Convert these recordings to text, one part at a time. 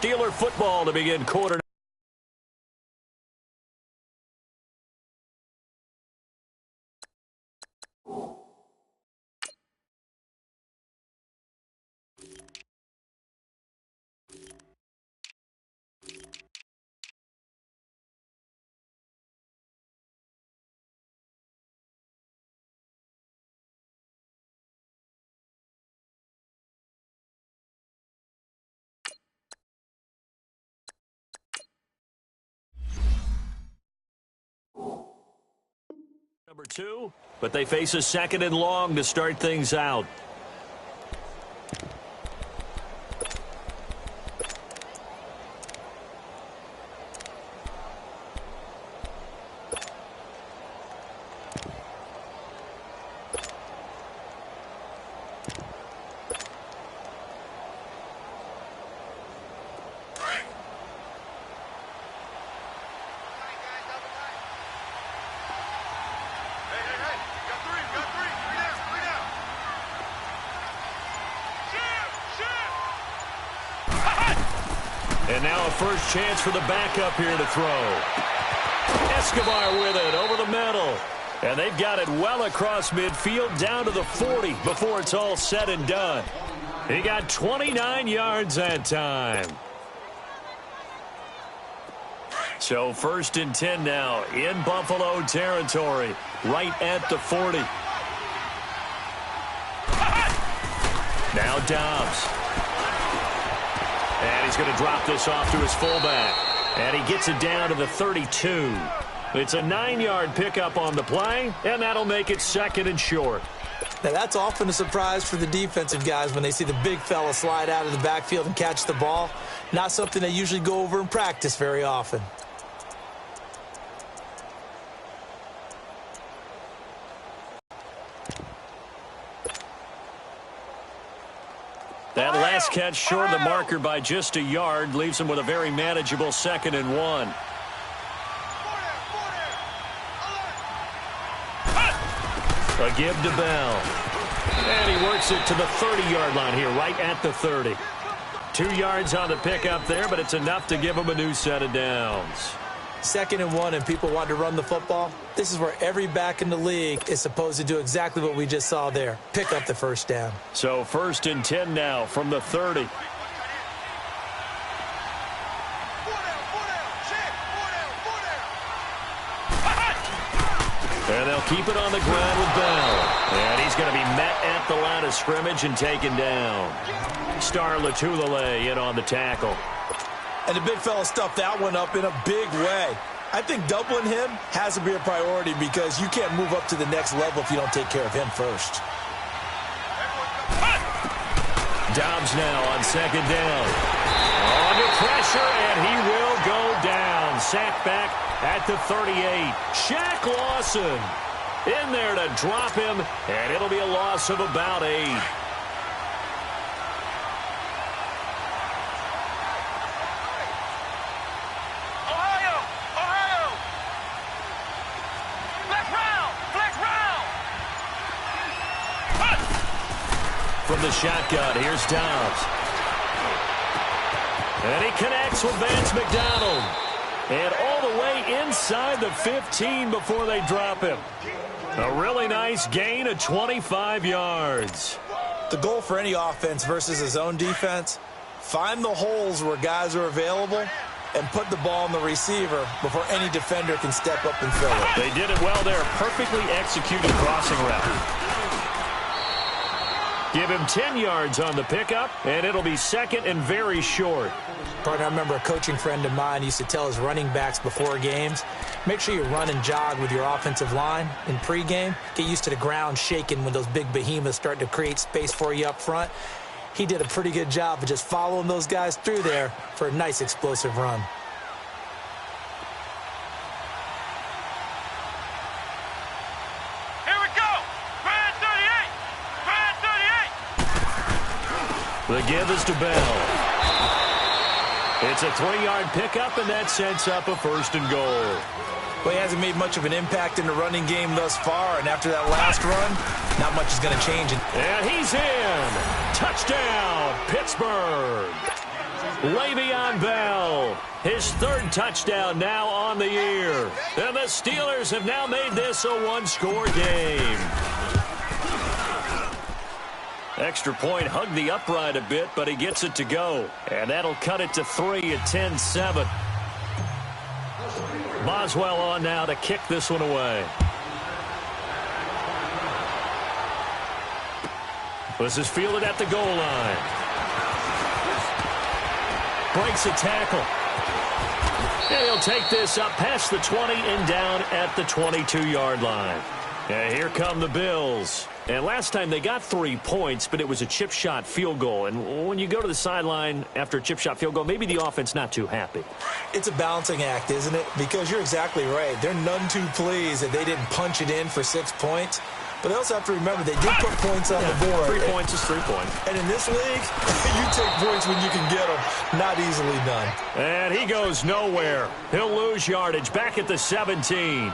Steeler football to begin quarter. Number 2, but they face a 2nd and long to start things out. And now a first chance for the backup here to throw. Escobar with it over the middle. And they've got it well across midfield down to the 40 before it's all said and done. He got 29 yards that time. So 1st and 10 now in Buffalo territory, right at the 40. Now Dobbs. And he's going to drop this off to his fullback. And he gets it down to the 32. It's a 9-yard pickup on the play, and that'll make it 2nd and short. Now, that's often a surprise for the defensive guys when they see the big fella slide out of the backfield and catch the ball. Not something they usually go over in practice very often. That last catch short of the marker by just a yard leaves him with a very manageable 2nd and 1. A give to Bell. And he works it to the 30-yard line here, right at the 30. 2 yards on the pickup there, but it's enough to give him a new set of downs. 2nd and 1 and people want to run the football. This is where every back in the league is supposed to do exactly what we just saw there. Pick up the first down. So 1st and 10 now from the 30. And they'll keep it on the ground with Bell. And he's going to be met at the line of scrimmage and taken down. Star Latulele in on the tackle. And the big fella stuffed that one up in a big way. I think doubling him has to be a priority because you can't move up to the next level if you don't take care of him first. Dobbs now on 2nd down. Under pressure, and he will go down. Sacked back at the 38. Shaq Lawson in there to drop him, and it'll be a loss of about 8. From the shotgun, here's Dobbs. And he connects with Vance McDonald. And all the way inside the 15 before they drop him. A really nice gain of 25 yards. The goal for any offense versus his own defense, find the holes where guys are available and put the ball on the receiver before any defender can step up and fill it. They did it well there. Perfectly executed crossing route. Give him 10 yards on the pickup, and it'll be 2nd and very short. Partner, I remember a coaching friend of mine used to tell his running backs before games, make sure you run and jog with your offensive line in pregame. Get used to the ground shaking when those big behemoths start to create space for you up front. He did a pretty good job of just following those guys through there for a nice explosive run. The give is to Bell. It's a 3-yard pickup, and that sets up a 1st and goal. Well, he hasn't made much of an impact in the running game thus far, and after that last run, not much is going to change. And he's in. Touchdown, Pittsburgh. Le'Veon Bell, his third touchdown now on the year. And the Steelers have now made this a one-score game. Extra point hugged the upright a bit, but he gets it to go. And that'll cut it to 3 at 10-7. Boswell on now to kick this one away. This is fielded at the goal line. Breaks a tackle. And he'll take this up past the 20 and down at the 22-yard line. And here come the Bills. And last time they got 3 points, but it was a chip shot field goal. And when you go to the sideline after a chip shot field goal, maybe the offense not too happy. It's a balancing act, isn't it? Because you're exactly right. They're none too pleased that they didn't punch it in for 6 points. But they also have to remember they did put points on the board. 3 points is 3 points. And in this league, you take points when you can get them. Not easily done. And he goes nowhere. He'll lose yardage back at the 17.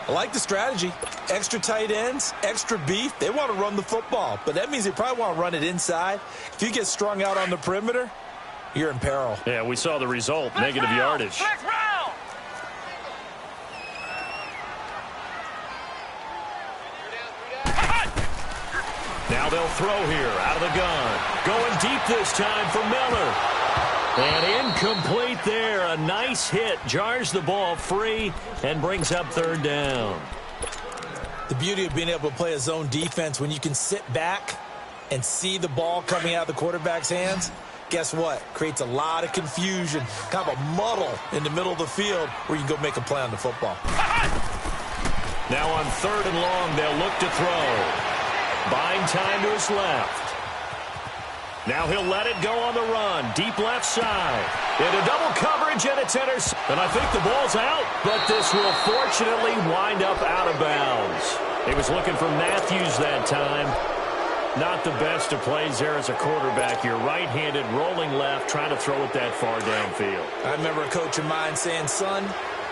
I like the strategy. Extra tight ends, extra beef. They want to run the football. But that means they probably want to run it inside. If you get strung out on the perimeter, you're in peril. Yeah, we saw the result. Negative yardage. Now they'll throw here out of the gun. Going deep this time for Miller. And incomplete there. A nice hit. Jars the ball free and brings up third down. The beauty of being able to play a zone defense when you can sit back and see the ball coming out of the quarterback's hands, guess what? Creates a lot of confusion, kind of a muddle in the middle of the field where you can go make a play on the football. Now on third and long, they'll look to throw. Buying time to his left. Now he'll let it go on the run. Deep left side. Into double coverage, and it's intercepted. And I think the ball's out, but this will fortunately wind up out of bounds. He was looking for Matthews that time. Not the best of plays there as a quarterback. You're right-handed, rolling left, trying to throw it that far downfield. I remember a coach of mine saying, son,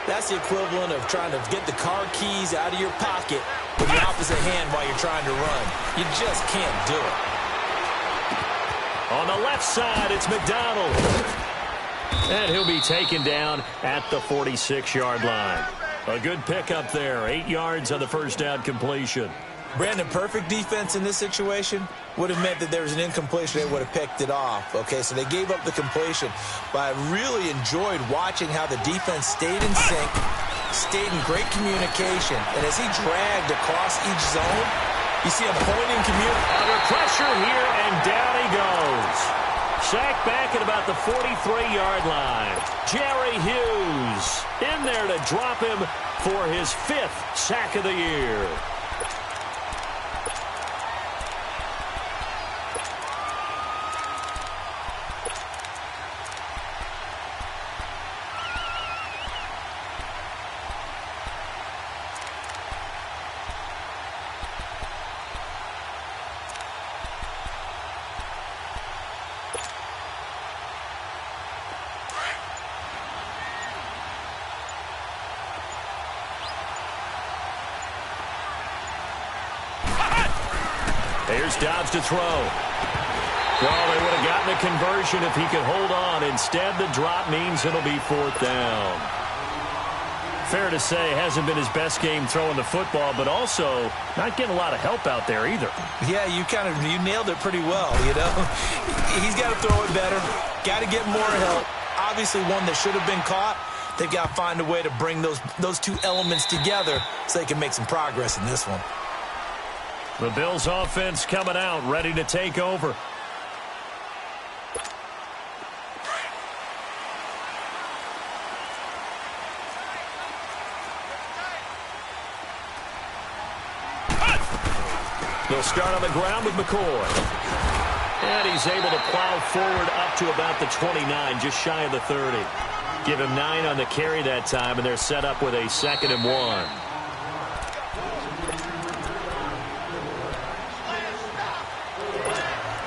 that's the equivalent of trying to get the car keys out of your pocket with the opposite hand while you're trying to run. You just can't do it. On the left side, it's McDonald. And he'll be taken down at the 46-yard line. A good pickup there. 8 yards on the first down completion. Brandon, perfect defense in this situation would have meant that there was an incompletion. They would have picked it off. Okay, so they gave up the completion. But I really enjoyed watching how the defense stayed in sync, stayed in great communication. And as he dragged across each zone, you see him pointing communication. Under pressure here, and down he goes. Sacked back at about the 43-yard line. Jerry Hughes in there to drop him for his 5th sack of the year. Here's Dobbs to throw. Well, they would have gotten a conversion if he could hold on. Instead, the drop means it'll be 4th down. Fair to say, hasn't been his best game throwing the football, but also not getting a lot of help out there either. Yeah, you nailed it pretty well, you know. He's got to throw it better. Got to get more help. Obviously, one that should have been caught. They've got to find a way to bring those two elements together so they can make some progress in this one. The Bills offense coming out, ready to take over. They'll start on the ground with McCoy. And he's able to plow forward up to about the 29, just shy of the 30. Give him 9 on the carry that time, and they're set up with a 2nd and 1.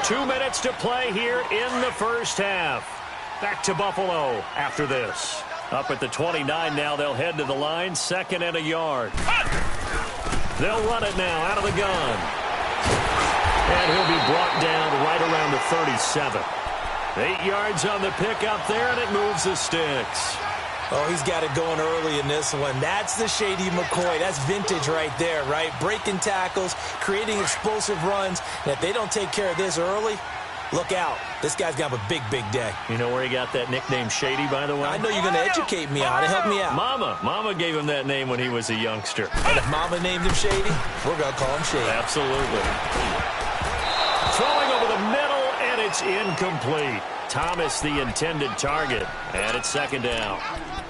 Two minutes to play here in the first half. Back to Buffalo after this. Up at the 29 now, they'll head to the line. 2nd and a yard. They'll run it now out of the gun. And he'll be brought down right around the 37. 8 yards on the pickup there, and it moves the sticks. Oh, he's got it going early in this one. That's the Shady McCoy. That's vintage right there, right? Breaking tackles, creating explosive runs. And if they don't take care of this early, look out. This guy's going to have a big, big day. You know where he got that nickname Shady, by the way? I know you're going to educate me on it. Help me out. Mama gave him that name when he was a youngster. And if Mama named him Shady, we're going to call him Shady. Absolutely. Throwing over the middle, and it's incomplete. Thomas, the intended target, and it's second down.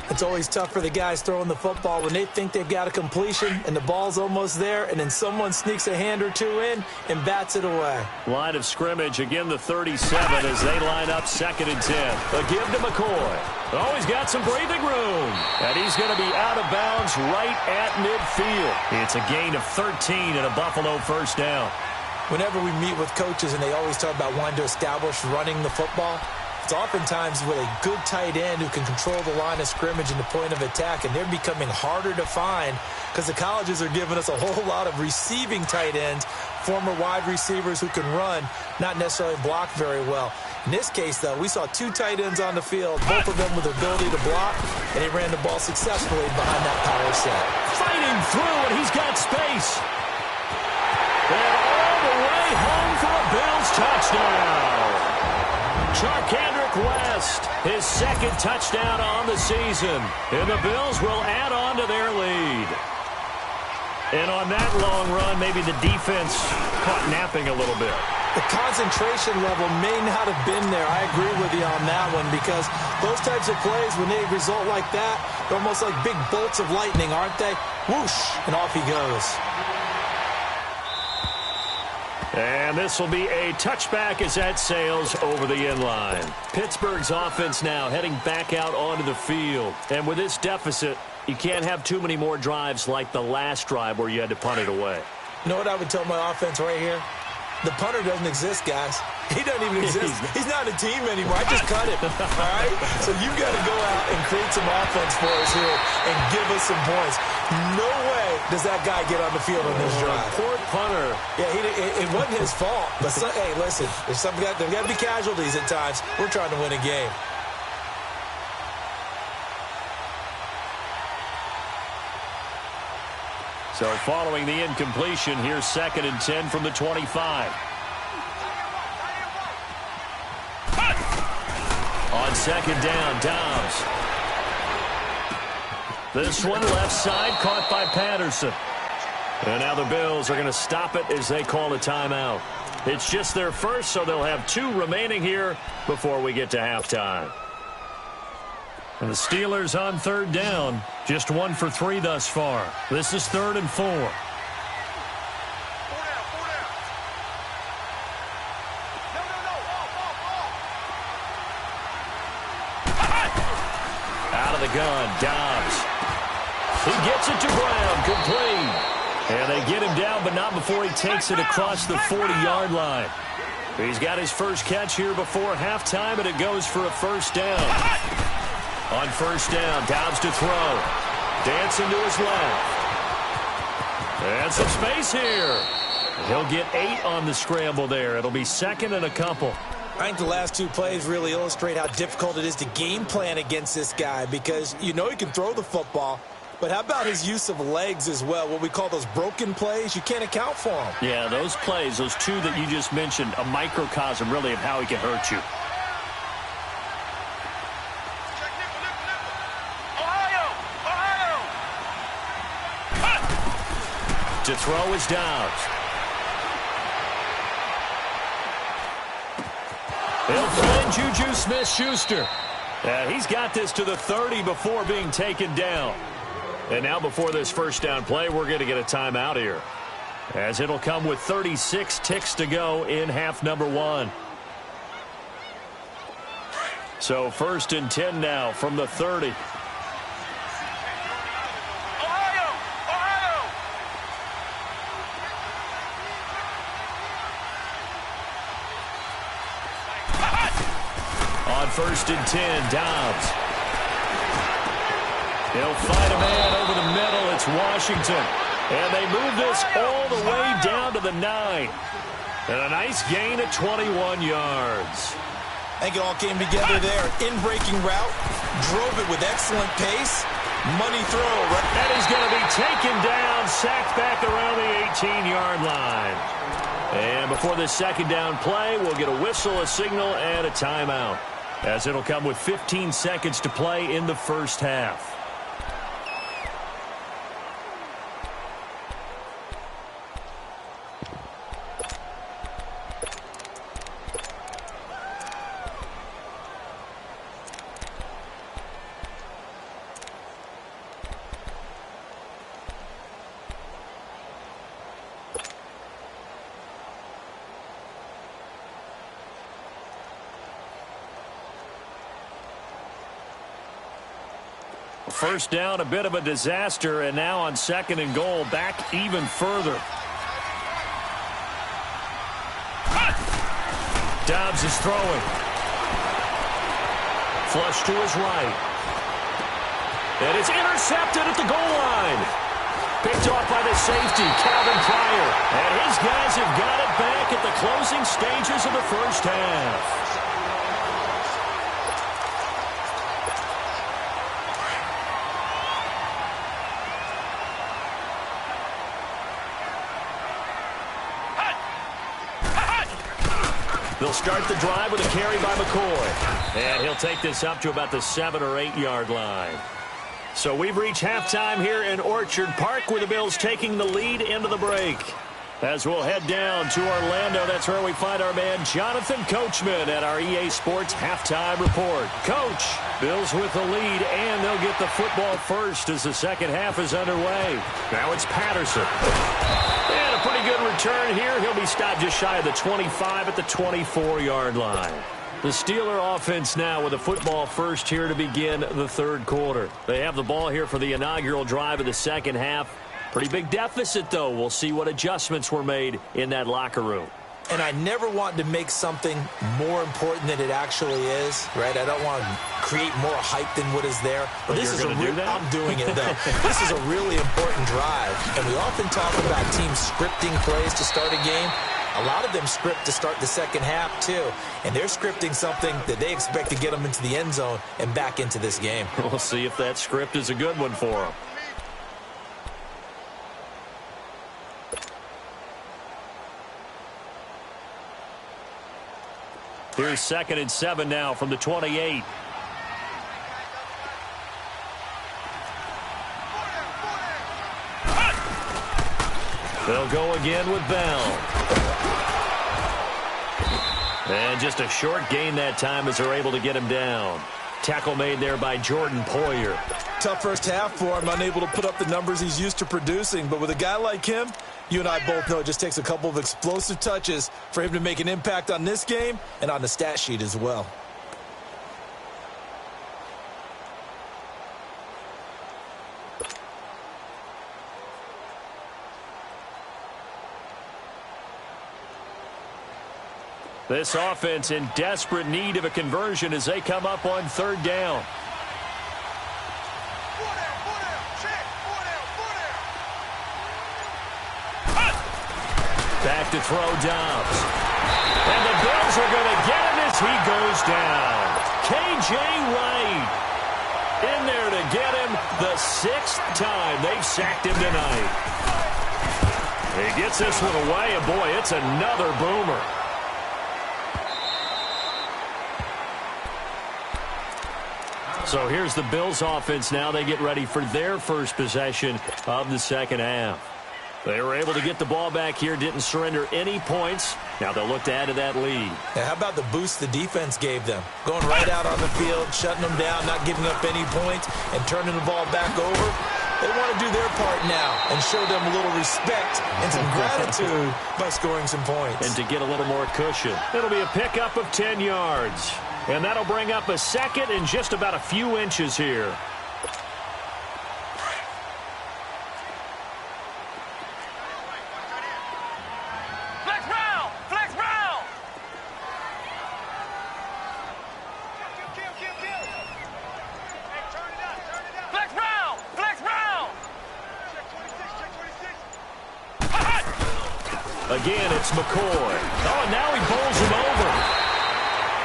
It's always tough for the guys throwing the football when they think they've got a completion and the ball's almost there, and then someone sneaks a hand or two in and bats it away. Line of scrimmage, again the 37 as they line up 2nd and 10. A give to McCoy. Oh, he's got some breathing room. And he's going to be out of bounds right at midfield. It's a gain of 13 and a Buffalo first down. Whenever we meet with coaches and they always talk about wanting to establish running the football, it's oftentimes with a good tight end who can control the line of scrimmage and the point of attack, and they're becoming harder to find because the colleges are giving us a whole lot of receiving tight ends, former wide receivers who can run, not necessarily block very well. In this case, though, we saw 2 tight ends on the field, both of them with the ability to block, and he ran the ball successfully behind that power set. Fighting through, and he's got space. And all the way home for a Bills touchdown. Charkandrick West, his 2nd touchdown on the season. And the Bills will add on to their lead. And on that long run, maybe the defense caught napping a little bit. The concentration level may not have been there. I agree with you on that one because those types of plays, when they result like that, they're almost like big bolts of lightning, aren't they? Whoosh, and off he goes. And this will be a touchback as that sails over the end line. Pittsburgh's offense now heading back out onto the field. And with this deficit, you can't have too many more drives like the last drive where you had to punt it away. You know what I would tell my offense right here? The punter doesn't exist, guys. He doesn't even exist. He's not a team anymore. I just cut him, all right? So you've got to go out and create some offense for us here and give us some points. No way does that guy get on the field on this drive. Poor punter. Yeah, it wasn't his fault. But, hey, listen, there's got to be casualties at times. We're trying to win a game. So following the incompletion, here's 2nd and 10 from the 25. On 2nd down, Dobbs. This one left side caught by Patterson. And now the Bills are going to stop it as they call a timeout. It's just their first, so they'll have 2 remaining here before we get to halftime. And the Steelers on 3rd down. Just 1 for 3 thus far. This is 3rd and 4. Out of the gun, Dobbs. He gets it to Brown, complete. And they get him down, but not before he takes it across the 40-yard line. He's got his first catch here before halftime, and it goes for a first down. On 1st down, Dobbs to throw. Dancing to his left. And some space here. He'll get 8 on the scramble there. It'll be 2nd and a couple. I think the last 2 plays really illustrate how difficult it is to game plan against this guy because you know he can throw the football, but how about his use of legs as well? What we call those broken plays, you can't account for them. Yeah, those plays, those 2 that you just mentioned, a microcosm really of how he can hurt you. To throw is Dobbs. He'll find Juju Smith-Schuster. He's got this to the 30 before being taken down. And now before this first down play, we're going to get a timeout here, as it'll come with 36 ticks to go in half number 1. So 1st and 10 now from the 30. On 1st and 10, Dobbs. He'll fight a man over the middle. It's Washington. And they move this all the way down to the 9. And a nice gain at 21 yards. I think it all came together there. In-breaking route, drove it with excellent pace. Money throw. Right? And he's going to be taken down, sacked back around the 18-yard line. And before this second down play, we'll get a whistle, a signal, and a timeout, as it'll come with 15 seconds to play in the first half. First down, a bit of a disaster, and now on second and goal, back even further. Dobbs is throwing. Flush to his right. And it's intercepted at the goal line. Picked off by the safety, Calvin Pryor. And his guys have got it back at the closing stages of the first half. They'll start the drive with a carry by McCoy. And he'll take this up to about the 7 or 8 yard line. So we've reached halftime here in Orchard Park, where the Bills taking the lead into the break. As we'll head down to Orlando, that's where we find our man Jonathan Coachman at our EA Sports Halftime Report. Coach, Bills with the lead, and they'll get the football first as the second half is underway. Now it's Patterson. And a pretty good return here. He'll be stopped just shy of the 25 at the 24-yard line. The Steeler offense now with a football first here to begin the third quarter. They have the ball here for the inaugural drive of the second half. Pretty big deficit, though. We'll see what adjustments were made in that locker room. And I never want to make something more important than it actually is, right? I don't want to create more hype than what is there. But this is a do that? I'm doing it, though. This is a really important drive. And we often talk about teams scripting plays to start a game. A lot of them script to start the second half, too. And they're scripting something that they expect to get them into the end zone and back into this game. We'll see if that script is a good one for them. Here's 2nd and 7 now from the 28. They'll go again with Bell. And just a short gain that time as they're able to get him down. Tackle made there by Jordan Poyer. Tough first half for him, unable to put up the numbers he's used to producing. But with a guy like him, you and I both know it just takes a couple of explosive touches for him to make an impact on this game and on the stat sheet as well. This offense in desperate need of a conversion as they come up on third down. Back to throw Dobbs. And the Bills are going to get him as he goes down. K.J. Wright in there to get him the 6th time they've sacked him tonight. He gets this one away, and boy, it's another boomer. So here's the Bills offense now. They get ready for their first possession of the second half. They were able to get the ball back here, didn't surrender any points. Now they'll look to add to that lead. Now, how about the boost the defense gave them? Going right out on the field, shutting them down, not giving up any points, and turning the ball back over. They want to do their part now and show them a little respect and some gratitude by scoring some points. And to get a little more cushion. It'll be a pickup of 10 yards. And that'll bring up a second and just about a few inches here. Flex round! Flex round! Flex round! Flex round! Again, it's McCoy. Oh, and now he bowls him over.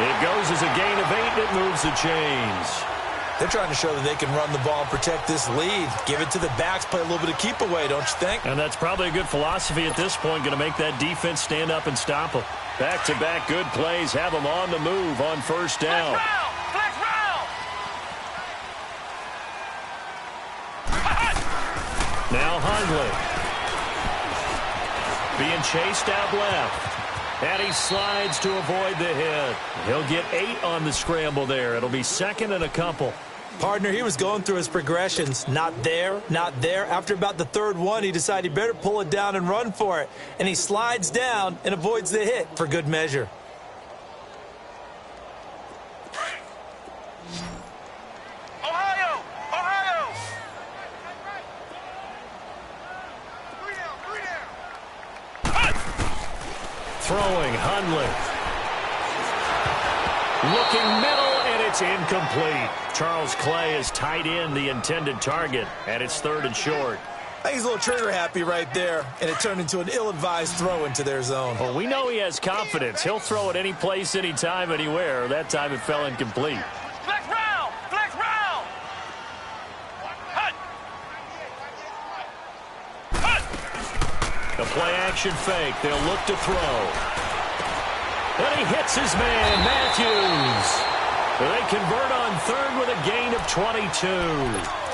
It goes as a gain of 8, and it moves the chains. They're trying to show that they can run the ball and protect this lead. Give it to the backs, play a little bit of keep away, don't you think? And that's probably a good philosophy at this point, going to make that defense stand up and stop them. Back-to-back good plays have them on the move on first down. Flex round! Now Hundley. Being chased out left. And he slides to avoid the hit. He'll get 8 on the scramble there. It'll be second and a couple. Partner, he was going through his progressions. Not there, not there. After about the third one, he decided he better pull it down and run for it. And he slides down and avoids the hit for good measure. Ohio! Ohio! Throwing, Hundley. Looking middle, and it's incomplete. Charles Clay is tight in the intended target, and it's third and short. I think he's a little trigger happy right there, and it turned into an ill-advised throw into their zone. Well, we know he has confidence. He'll throw it any place, anytime, anywhere. That time it fell incomplete. Flex round! Flex round! Hut! The play-action fake. They'll look to throw. And he hits his man, Matthews. They convert on third with a gain of 22.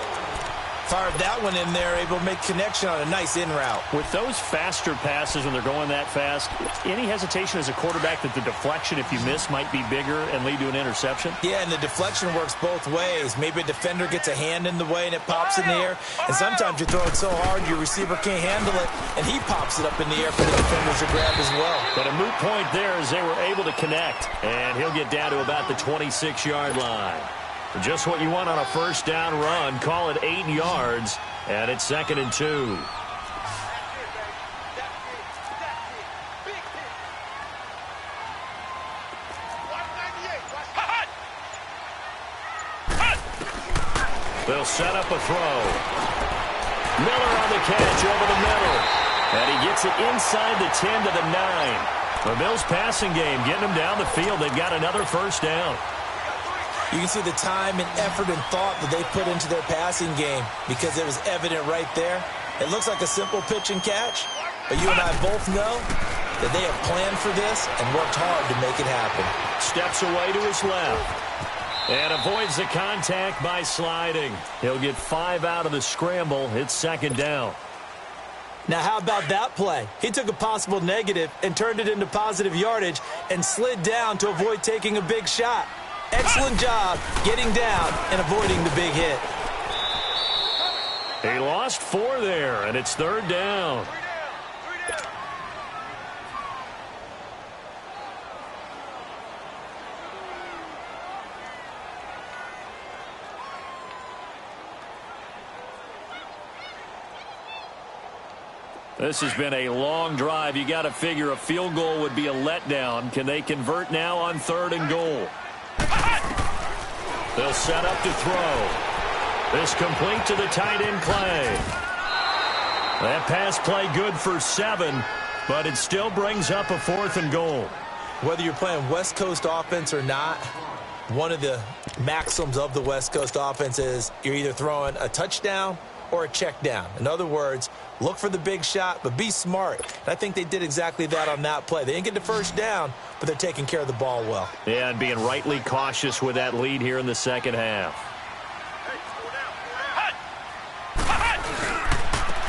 Fired that one in there, able to make connection on a nice in route. With those faster passes when they're going that fast, any hesitation as a quarterback that the deflection, if you miss, might be bigger and lead to an interception? Yeah, and the deflection works both ways. Maybe a defender gets a hand in the way and it pops in the air. And sometimes you throw it so hard your receiver can't handle it, and he pops it up in the air for the defenders to grab as well. But a moot point there as they were able to connect. And he'll get down to about the 26-yard line. Just what you want on a first down run. Call it 8 yards, and it's second and 2. They'll set up a throw. Miller on the catch over the middle. And he gets it inside the 10 to the 9. The Bills passing game getting them down the field. They've got another first down. You can see the time and effort and thought that they put into their passing game because it was evident right there. It looks like a simple pitch and catch, but you and I both know that they have planned for this and worked hard to make it happen. Steps away to his left and avoids the contact by sliding. He'll get 5 out of the scramble. It's second down. Now, how about that play? He took a possible negative and turned it into positive yardage and slid down to avoid taking a big shot. Excellent job getting down and avoiding the big hit. He lost 4 there, and it's third down. This has been a long drive. You got to figure a field goal would be a letdown. Can they convert now on third and goal? They'll set up to throw. This complete to the tight end Clay. That pass play good for 7, but it still brings up a 4th and goal. Whether you're playing West Coast offense or not, one of the maxims of the West Coast offense is you're either throwing a touchdown or a check down. In other words, look for the big shot, but be smart. And I think they did exactly that on that play. They didn't get the first down, but they're taking care of the ball well. Yeah, and being rightly cautious with that lead here in the second half.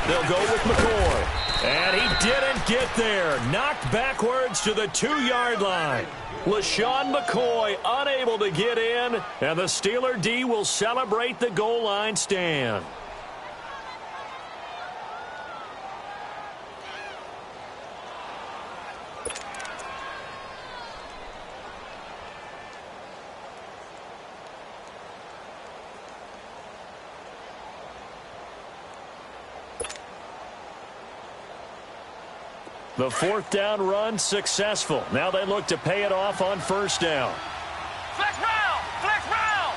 They'll go with McCoy. And he didn't get there. Knocked backwards to the 2-yard line. LaShawn McCoy unable to get in, and the Steeler D will celebrate the goal line stand. The 4th down run successful. Now they look to pay it off on first down. Flex round! Flex round!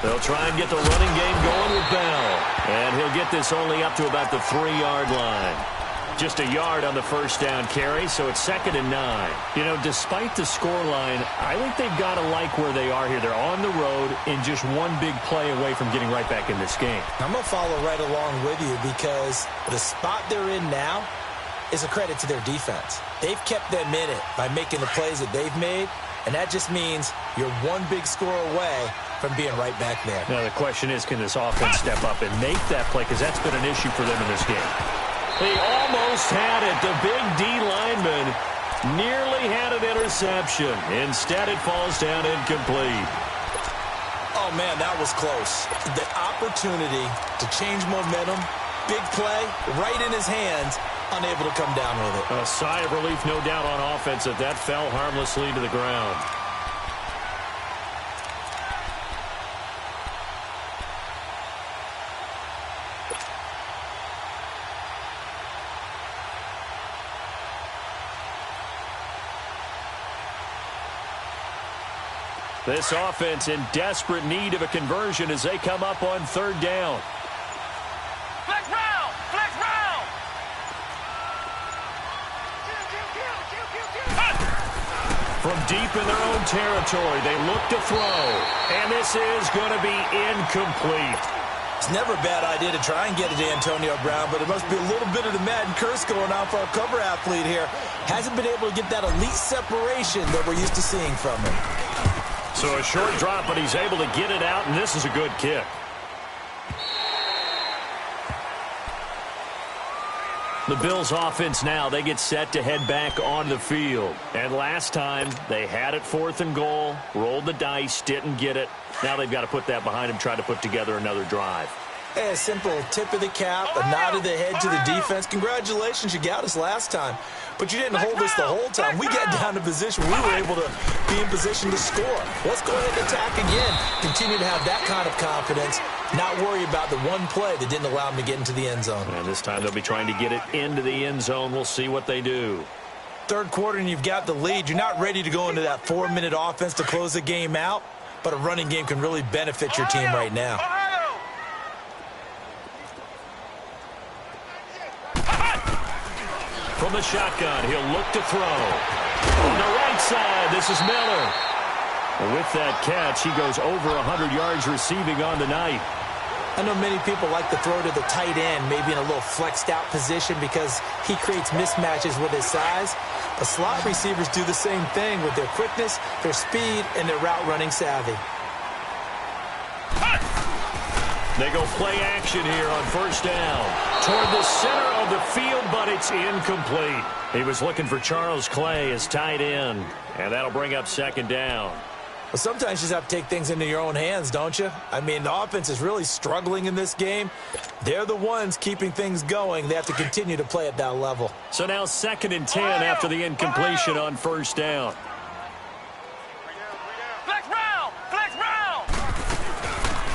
They'll try and get the running game going with Bell. And he'll get this only up to about the 3-yard line. just a yard on the first down carry, so it's 2nd and 9. You know, despite the scoreline, I think they've got to like where they are here. They're on the road and just one big play away from getting right back in this game. I'm going to follow right along with you because the spot they're in now is a credit to their defense. They've kept them in it by making the plays that they've made, and that just means you're one big score away from being right back there. Now, the question is, can this offense step up and make that play? Because that's been an issue for them in this game. They almost had it. The big D lineman nearly had an interception. Instead, it falls down incomplete. Oh, man, that was close. The opportunity to change momentum, big play, right in his hands, unable to come down with it. A sigh of relief, no doubt, on offense that fell harmlessly to the ground. This offense in desperate need of a conversion as they come up on 3rd down. Flex round! Flex round! From deep in their own territory, they look to throw. And this is going to be incomplete. It's never a bad idea to try and get it to Antonio Brown, but it must be a little bit of the Madden curse going on for our cover athlete here. Hasn't been able to get that elite separation that we're used to seeing from him. So a short drop, but he's able to get it out, and this is a good kick. The Bills offense now, they get set to head back on the field. And last time, they had it 4th and goal, rolled the dice, didn't get it. Now they've got to put that behind them, try to put together another drive. A simple tip of the cap, a nod of the head to the defense. Congratulations, you got us last time. But you didn't hold us the whole time. We got down to position. We were able to be in position to score. Let's go ahead and attack again. Continue to have that kind of confidence. Not worry about the one play that didn't allow them to get into the end zone. And this time they'll be trying to get it into the end zone. We'll see what they do. 3rd quarter and you've got the lead. You're not ready to go into that 4-minute offense to close the game out. But a running game can really benefit your team right now. From the shotgun, he'll look to throw. On the right side, this is Miller. With that catch, he goes over 100 yards receiving on the night. I know many people like to throw to the tight end, maybe in a little flexed out position because he creates mismatches with his size. But slot receivers do the same thing with their quickness, their speed, and their route running savvy. They go play action here on 1st down. Toward the center of the field, but it's incomplete. He was looking for Charles Clay as tight end, and that'll bring up 2nd down. Well, sometimes you just have to take things into your own hands, don't you? I mean, the offense is really struggling in this game. They're the ones keeping things going. They have to continue to play at that level. So now 2nd and 10 after the incompletion on 1st down. Flex round! Flex round!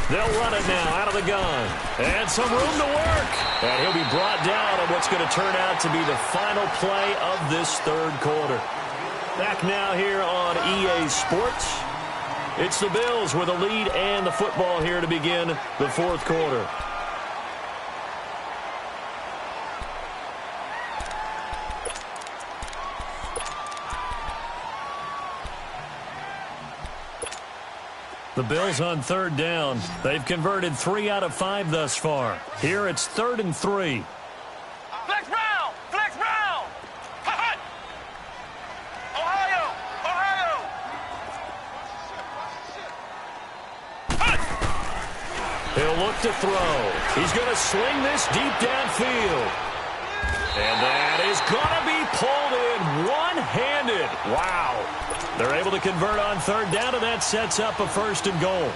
They'll run it now out of the gun. And some room to work. And he'll be brought down on what's going to turn out to be the final play of this 3rd quarter. Back now here on EA Sports. It's the Bills with a lead and the football here to begin the 4th quarter. The Bills on 3rd down. They've converted 3 out of 5 thus far. Here it's 3rd and 3. Flex round! Flex round! Hot! Ohio! Ohio! He'll look to throw. He's going to sling this deep downfield. And that is going to be pulled in one-handed. Wow. They're able to convert on 3rd down, and that sets up a 1st and goal.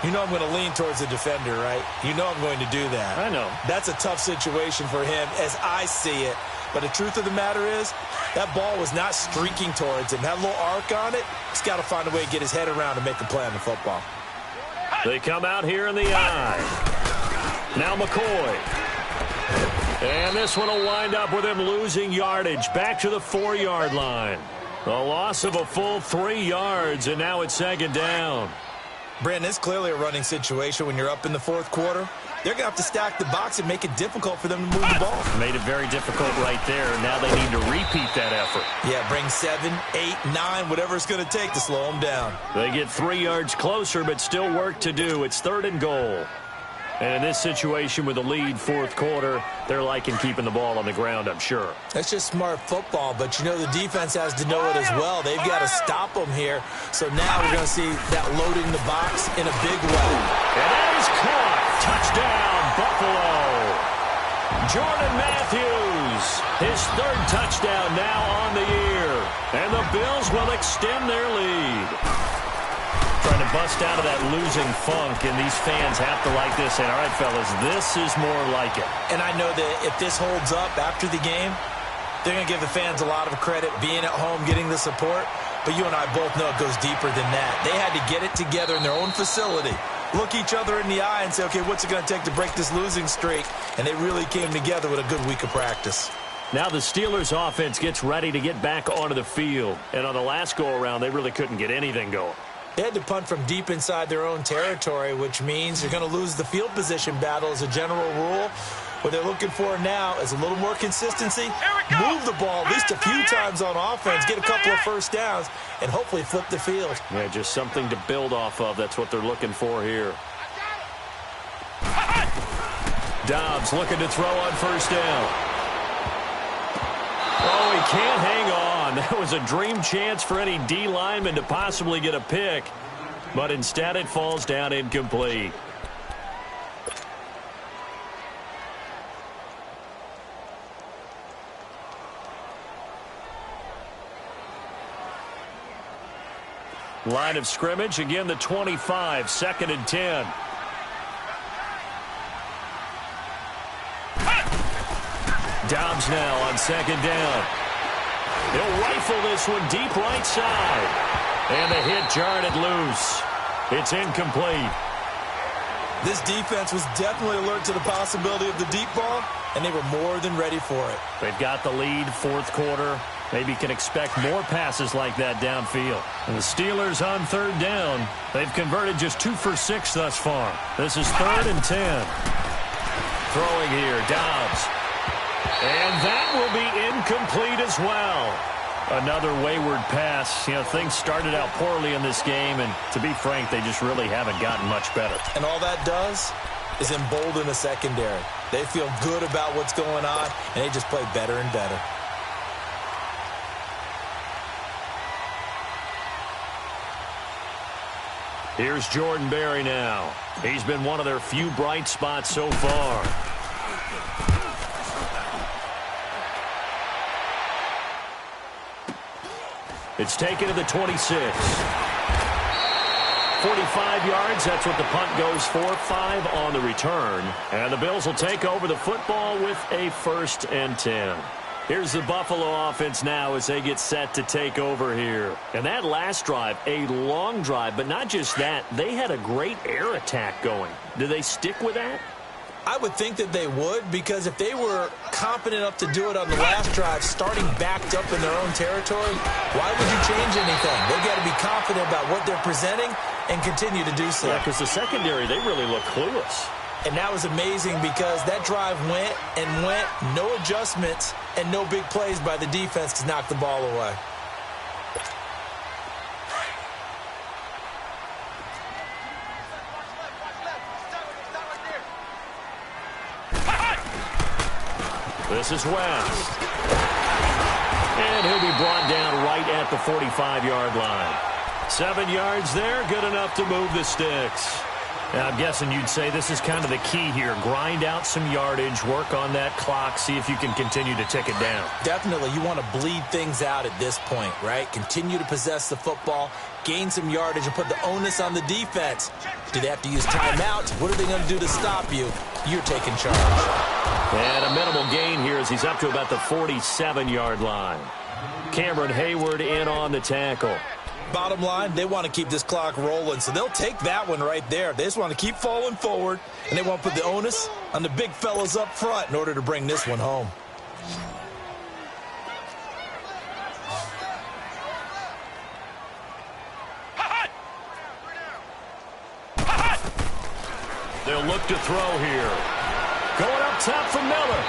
You know I'm going to lean towards the defender, right? You know I'm going to do that. I know. That's a tough situation for him as I see it. But the truth of the matter is, that ball was not streaking towards him. That little arc on it, he's got to find a way to get his head around and make a play on the football. They come out here in the eye. Now McCoy. And this one will wind up with him losing yardage back to the 4-yard line. A loss of a full 3 yards, and now it's 2nd down. Brandon, it's clearly a running situation when you're up in the fourth quarter. They're going to have to stack the box and make it difficult for them to move the ball. Made it very difficult right there. Now they need to repeat that effort. Yeah, bring 7, 8, 9, whatever it's going to take to slow them down. They get 3 yards closer, but still work to do. It's 3rd and goal. And in this situation with the lead, fourth quarter, they're liking keeping the ball on the ground, I'm sure. That's just smart football, but you know the defense has to know it as well. They've got to stop them here. So now we're going to see that loading the box in a big way. And that is caught. Touchdown, Buffalo. Jordan Matthews, his 3rd touchdown now on the year. And the Bills will extend their lead. Trying to bust out of that losing funk, and these fans have to like this. And, all right, fellas, this is more like it. And I know that if this holds up after the game, they're going to give the fans a lot of credit being at home, getting the support. But you and I both know it goes deeper than that. They had to get it together in their own facility, look each other in the eye and say, okay, what's it going to take to break this losing streak? And they really came together with a good week of practice. Now the Steelers' offense gets ready to get back onto the field. And on the last go-around, they really couldn't get anything going. They had to punt from deep inside their own territory, which means you're going to lose the field position battle as a general rule. What they're looking for now is a little more consistency, move the ball at least a few times on offense, get a couple of first downs, and hopefully flip the field. Yeah, just something to build off of. That's what they're looking for here. Dobbs looking to throw on first down. Oh, he can't hang on. That was a dream chance for any D lineman to possibly get a pick. But instead it falls down incomplete. Line of scrimmage, again the 25, 2nd and 10. Dobbs now on 2nd down. He'll rifle this one deep right side. And the hit jarred it loose. It's incomplete. This defense was definitely alert to the possibility of the deep ball, and they were more than ready for it. They've got the lead, fourth quarter. Maybe can expect more passes like that downfield. And the Steelers on 3rd down. They've converted just 2 for 6 thus far. This is 3rd and 10. Throwing here, Dobbs. And that will be incomplete as well. Another wayward pass. You know, things started out poorly in this game, and to be frank, they just really haven't gotten much better. And all that does is embolden the secondary. They feel good about what's going on, and they just play better and better. Here's Jordan Berry now. He's been one of their few bright spots so far. It's taken to the 26. 45 yards, that's what the punt goes for. 5 on the return. And the Bills will take over the football with a 1st and 10. Here's the Buffalo offense now as they get set to take over here. And that last drive, a long drive, but not just that. They had a great air attack going. Do they stick with that? I would think that they would, because if they were confident enough to do it on the last drive, starting backed up in their own territory, why would you change anything? They've got to be confident about what they're presenting and continue to do so. Yeah, because the secondary, they really look clueless. And that was amazing because that drive went and went, no adjustments and no big plays by the defense to knock the ball away. This is West. And he'll be brought down right at the 45-yard line. 7 yards there, good enough to move the sticks. Now, I'm guessing you'd say this is kind of the key here. Grind out some yardage, work on that clock, see if you can continue to tick it down. Definitely. You want to bleed things out at this point, right? Continue to possess the football, gain some yardage, and put the onus on the defense. Do they have to use timeouts? What are they going to do to stop you? You're taking charge. And a minimal gain here as he's up to about the 47-yard line. Cameron Hayward in on the tackle. Bottom line, they want to keep this clock rolling, so they'll take that one right there. They just want to keep falling forward, and they want to put the onus on the big fellas up front in order to bring this one home. They'll look to throw here. Going up top for Miller.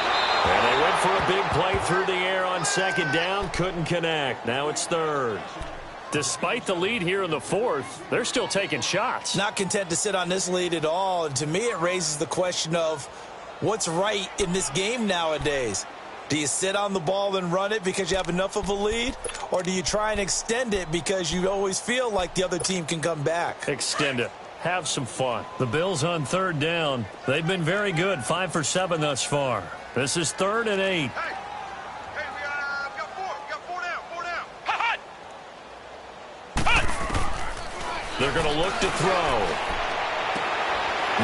And they went for a big play through the air on second down. Couldn't connect. Now it's third. Despite the lead here in the fourth, they're still taking shots. Not content to sit on this lead at all. And to me, it raises the question of what's right in this game nowadays. Do you sit on the ball and run it because you have enough of a lead? Or do you try and extend it because you always feel like the other team can come back? Extend it. Have some fun. The Bills on third down. They've been very good. 5 for 7 thus far. This is 3rd and 8. We got four down. Hot! They're going to look to throw.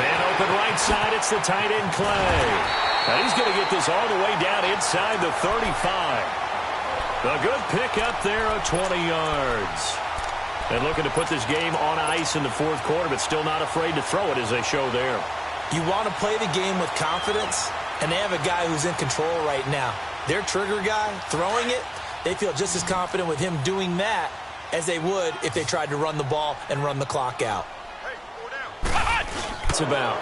Man open right side. It's the tight end Clay. And he's going to get this all the way down inside the 35. A good pick up there of 20 yards. And looking to put this game on ice in the fourth quarter, but still not afraid to throw it as they show there. You want to play the game with confidence, and they have a guy who's in control right now. Their trigger guy, throwing it, they feel just as confident with him doing that as they would if they tried to run the ball and run the clock out. It's about.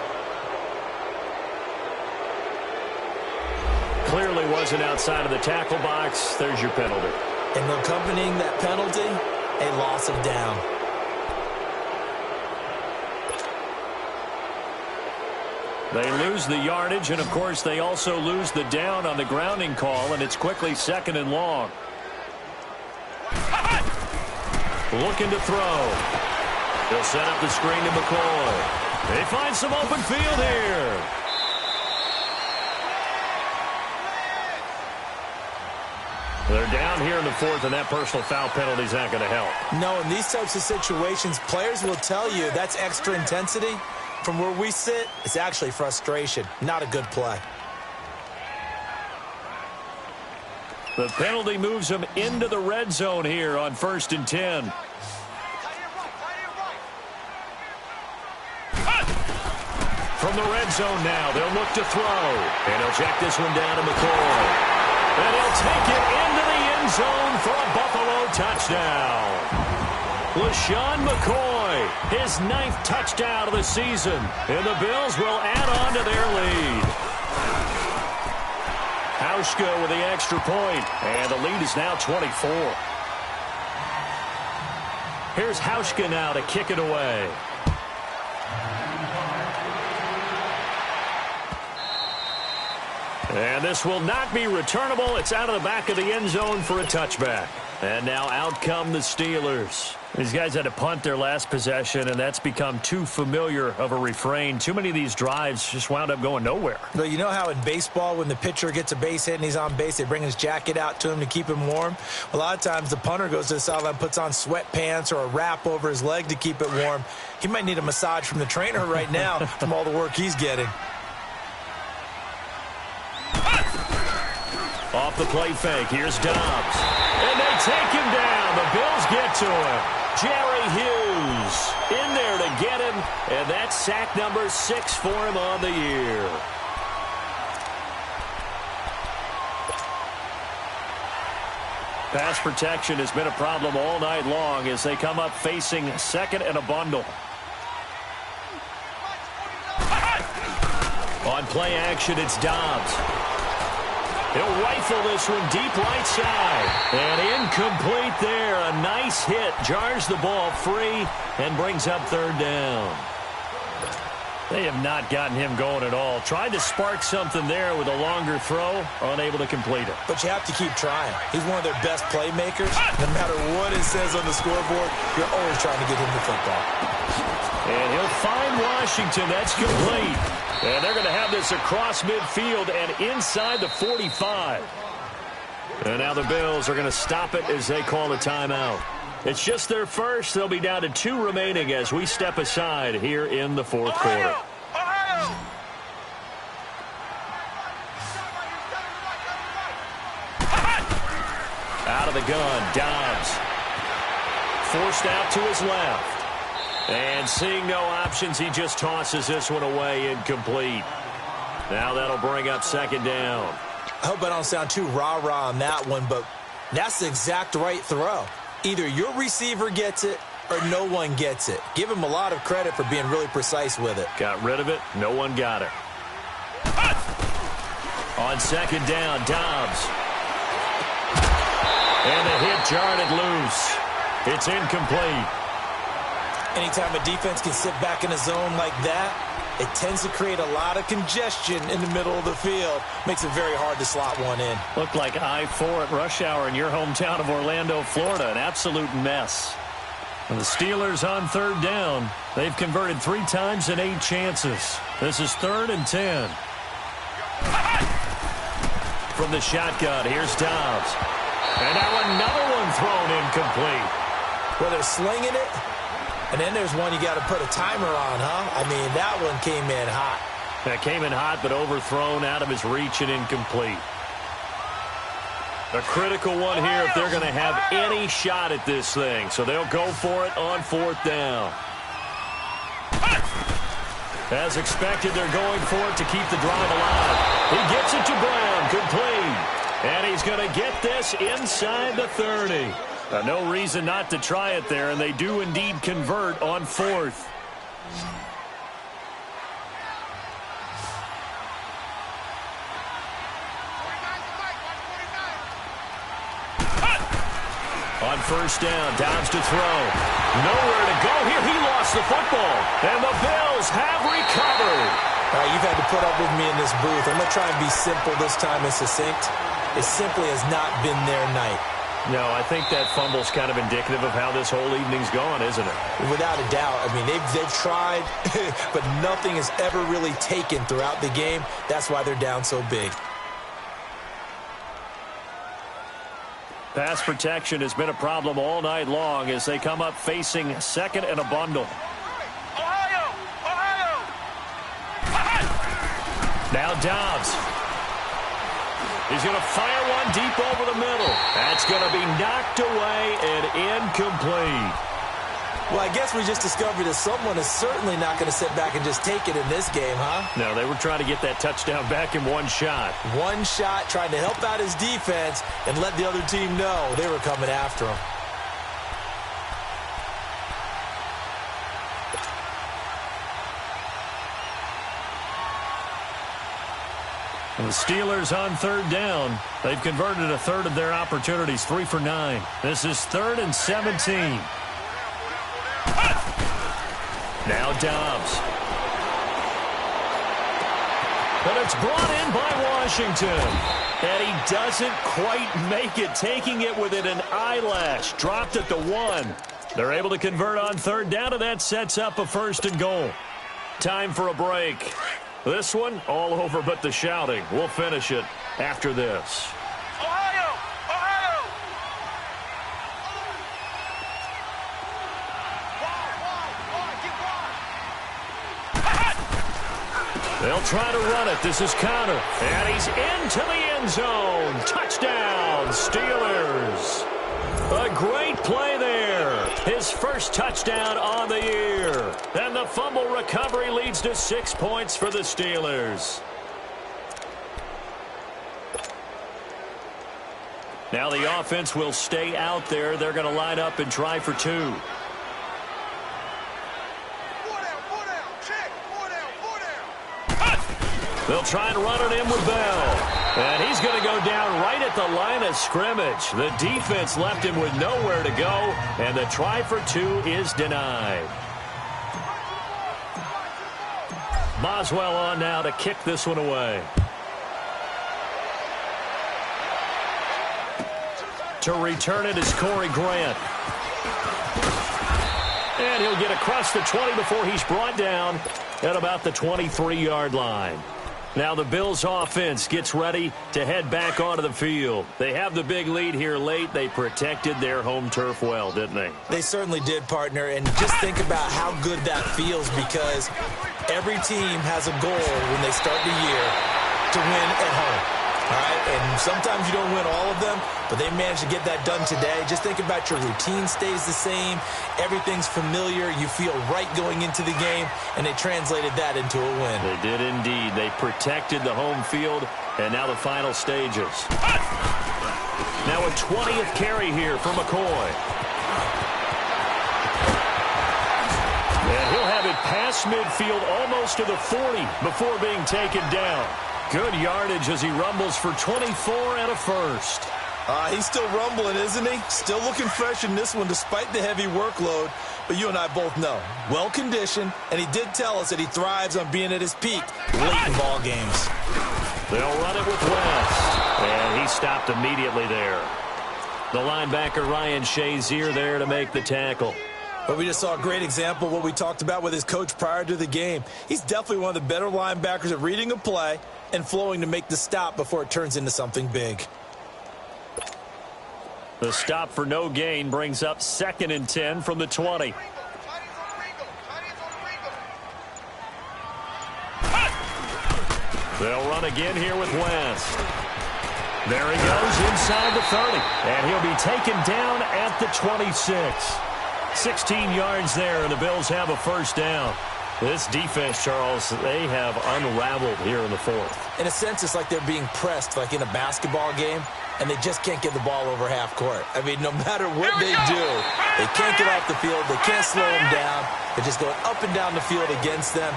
Clearly wasn't outside of the tackle box. There's your penalty. And accompanying that penalty, a loss of down. They lose the yardage, and, of course, they also lose the down on the grounding call, and it's quickly 2nd and long. Looking to throw. He'll set up the screen to McCoy. They find some open field here. They're down here in the fourth, and that personal foul penalty is not going to help. No, in these types of situations, players will tell you that's extra intensity. From where we sit, it's actually frustration. Not a good play. The penalty moves them into the red zone here on 1st and 10. From the red zone now, they'll look to throw. And he'll check this one down to McCoy. And he'll take it into the end zone for a Buffalo touchdown. LaShawn McCoy, his 9th touchdown of the season. And the Bills will add on to their lead. Hauschka with the extra point. And the lead is now 24. Here's Hauschka now to kick it away. And this will not be returnable. It's out of the back of the end zone for a touchback. And now out come the Steelers. These guys had to punt their last possession, and that's become too familiar of a refrain. Too many of these drives just wound up going nowhere. Well, you know how in baseball, when the pitcher gets a base hit and he's on base, they bring his jacket out to him to keep him warm? A lot of times the punter goes to the sideline, puts on sweatpants or a wrap over his leg to keep it warm. He might need a massage from the trainer right now from all the work he's getting. Off the play fake, here's Dobbs. And they take him down. The Bills get to him. Jerry Hughes in there to get him. And that's sack number 6 for him on the year. Pass protection has been a problem all night long as they come up facing 2nd and a bundle. On play action, it's Dobbs. He'll rifle this one deep right side. And incomplete there. A nice hit. Jars the ball free and brings up 3rd down. They have not gotten him going at all. Tried to spark something there with a longer throw. Unable to complete it. But you have to keep trying. He's one of their best playmakers. No matter what it says on the scoreboard, you're always trying to get him the football. And he'll find Washington. That's complete. And they're going to have this across midfield and inside the 45. And now the Bills are going to stop it as they call a timeout. It's just their first. They'll be down to 2 remaining as we step aside here in the fourth quarter. Out of the gun, Dobbs. Forced out to his left. And seeing no options, he just tosses this one away incomplete. Now that'll bring up 2nd down. I hope I don't sound too rah-rah on that one, but that's the exact right throw. Either your receiver gets it or no one gets it. Give him a lot of credit for being really precise with it. Got rid of it. No one got it. On second down, Dobbs. And the hit jarred it loose. It's incomplete. Anytime a defense can sit back in a zone like that, it tends to create a lot of congestion in the middle of the field. Makes it very hard to slot one in. Looked like I-4 at rush hour in your hometown of Orlando, Florida. An absolute mess. And the Steelers on third down. They've converted 3 times in 8 chances. This is 3rd and 10. From the shotgun, here's Dobbs. And now another one thrown incomplete. Well, they're slinging it, and then there's one you got to put a timer on, huh? I mean, that one came in hot. That came in hot, but overthrown out of his reach and incomplete. A critical one here if they're going to have any shot at this thing. So they'll go for it on 4th down. As expected, they're going for it to keep the drive alive. He gets it to Brown, complete. And he's going to get this inside the 30. No reason not to try it there, and they do indeed convert on 4th. On first down, Dobbs to throw. Nowhere to go here. He lost the football. And the Bills have recovered. All right, you've had to put up with me in this booth. I'm going to try and be simple this time and succinct. It simply has not been their night. No, I think that fumble's kind of indicative of how this whole evening's gone, isn't it? Without a doubt. I mean, they've tried, but nothing has ever really taken throughout the game. That's why they're down so big. Pass protection has been a problem all night long as they come up facing 2nd and a bundle. Ohio! Now Dobbs. He's going to fire one deep over the middle. That's going to be knocked away and incomplete. Well, I guess we just discovered that someone is certainly not going to sit back and just take it in this game, huh? No, they were trying to get that touchdown back in one shot. One shot, trying to help out his defense and let the other team know they were coming after him. And the Steelers on third down. They've converted a third of their opportunities, 3 for 9. This is 3rd and 17. Now Dobbs. But it's brought in by Washington. And he doesn't quite make it, taking it within an eyelash. Dropped at the 1. They're able to convert on third down, and that sets up a 1st and goal. Time for a break. This one, all over but the shouting. We'll finish it after this. Ohio! They'll try to run it. This is Connor. And he's into the end zone. Touchdown, Steelers. A great play there. His first touchdown on the year. And the fumble recovery leads to 6 points for the Steelers. Now the offense will stay out there. They're going to line up and try for 2. 4 down, check, 4 down. They'll try and run it in with Bell. And he's going to go down right at the line of scrimmage. The defense left him with nowhere to go, and the try for 2 is denied. Boswell on now to kick this one away. To return it is Corey Grant. And he'll get across the 20 before he's brought down at about the 23-yard line. Now the Bills offense gets ready to head back onto the field. They have the big lead here late. They protected their home turf well, didn't they? They certainly did, partner. And just think about how good that feels, because every team has a goal when they start the year to win at home. All right, and sometimes you don't win all of them, but they managed to get that done today. Just think about your routine stays the same. Everything's familiar. You feel right going into the game, and they translated that into a win. They did indeed. They protected the home field, and now the final stages. Now a 20th carry here for McCoy. across midfield, almost to the 40 before being taken down. Good yardage as he rumbles for 24 and a first. He's still rumbling, isn't he? Still looking fresh in this one despite the heavy workload. But you and I both know, well-conditioned, and he did tell us that he thrives on being at his peak late in ball games. They'll run it with West, and he stopped immediately there. The linebacker Ryan Shazier there to make the tackle. But we just saw a great example of what we talked about with his coach prior to the game. He's definitely one of the better linebackers at reading a play and flowing to make the stop before it turns into something big. The stop for no gain brings up 2nd and 10 from the 20. They'll run again here with West. There he goes inside the 30, and he'll be taken down at the 26. 16 yards there, and the Bills have a first down. This defense, Charles, they have unraveled here in the 4th. In a sense, it's like they're being pressed, like in a basketball game, and they just can't get the ball over half court. I mean, no matter what they do, they can't get off the field. They can't slow them down. They're just going up and down the field against them.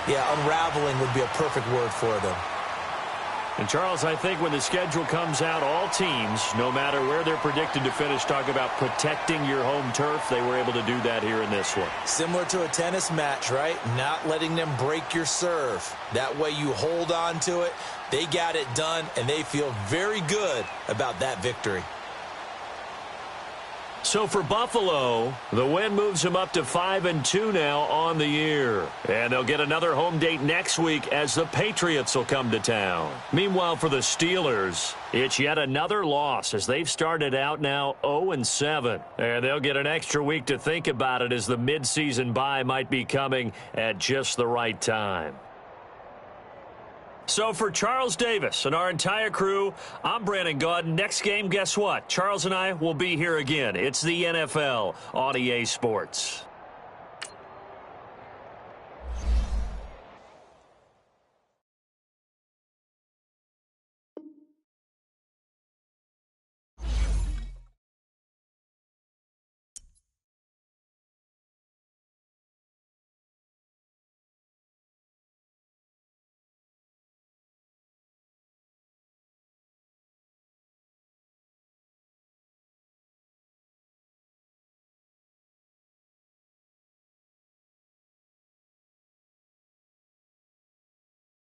Yeah, unraveling would be a perfect word for them. And, Charles, I think when the schedule comes out, all teams, no matter where they're predicted to finish, talk about protecting your home turf. They were able to do that here in this one. Similar to a tennis match, right? Not letting them break your serve. That way you hold on to it. They got it done, and they feel very good about that victory. So for Buffalo, the win moves them up to 5-2 now on the year. And they'll get another home date next week as the Patriots will come to town. Meanwhile, for the Steelers, it's yet another loss as they've started out now 0-7. And they'll get an extra week to think about it as the midseason bye might be coming at just the right time. So for Charles Davis and our entire crew, I'm Brandon Gaudin. Next game, guess what? Charles and I will be here again. It's the NFL on EA Sports.